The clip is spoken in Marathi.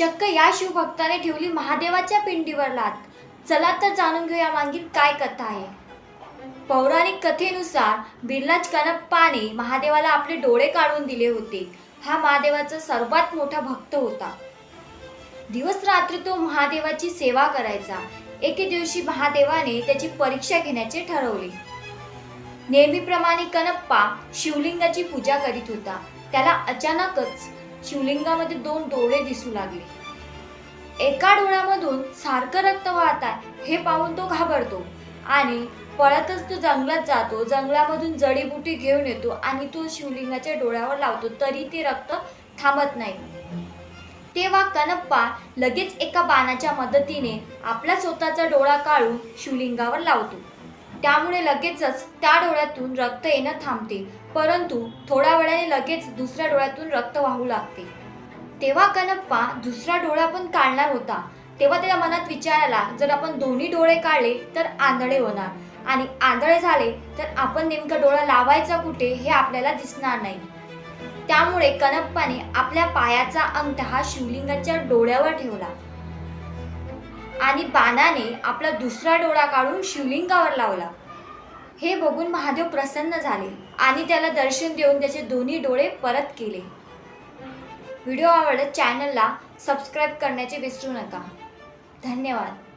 चक्क या शिवभक्ताने ठेवली महादेवाच्या पिंडीवर लात। चला तर जाणून घेऊया मागील काय कथा आहे। पौराणिक कथेनुसार बिर्लाज कनप्पाने महादेवाला आपले डोळे काढून दिले होते। हा महादेवाचा सर्वात मोठा भक्त होता। दिवस रात्र तो महादेवाची सेवा करायचा। एके दिवशी महादेवाने त्याची परीक्षा घेण्याचे ठरवले। नेहमीप्रमाणे कनप्पा शिवलिंगाची पूजा करीत होता। त्याला अचानकच शिवलिंगामध्ये 2 डोळे दिसू लागले। एका डोळ्यामधून सारखं रक्त वाहत आहे हे पाहून तो घाबरतो आणि पळतच तो जंगलात जातो। जंगलामधून जडीबुटी घेऊन येतो आणि तो शिवलिंगाच्या डोळ्यावर लावतो, तरी ते रक्त थांबत नाही। तेव्हा कनप्पा लगेच एका बाणाच्या मदतीने आपला स्वतःचा डोळा काढून शिवलिंगावर लावतो। त्यामुळे लगेचच त्या डोळ्यातून रक्त येणं थांबते, परंतु थोड्या वेळाने लगेच दुसऱ्या डोळ्यातून रक्त वाहू लागते। तेव्हा कनप्पा दुसरा डोळा पण काढणार होता। तेव्हा त्याच्या मनात विचार आला, जर आपण दोन्ही डोळे काढले तर आंधळे होणार आणि आंधळे झाले तर आपण नेमका डोळा लावायचा कुठे हे आपल्याला दिसणार नाही। त्यामुळे कनप्पाने आपल्या पायाचा अंगठा हा शिवलिंगाच्या डोळ्यावर ठेवला आणि बाणाने आपला दुसरा डोळा काढून शिवलिंगावर लावला। हे बघून महादेव प्रसन्न झाले आणि त्याला दर्शन देऊन त्याचे दोन्ही डोळे परत केले। व्हिडिओ आवडल्यास चॅनलला सबस्क्राईब करण्याचे विसरू नका। धन्यवाद।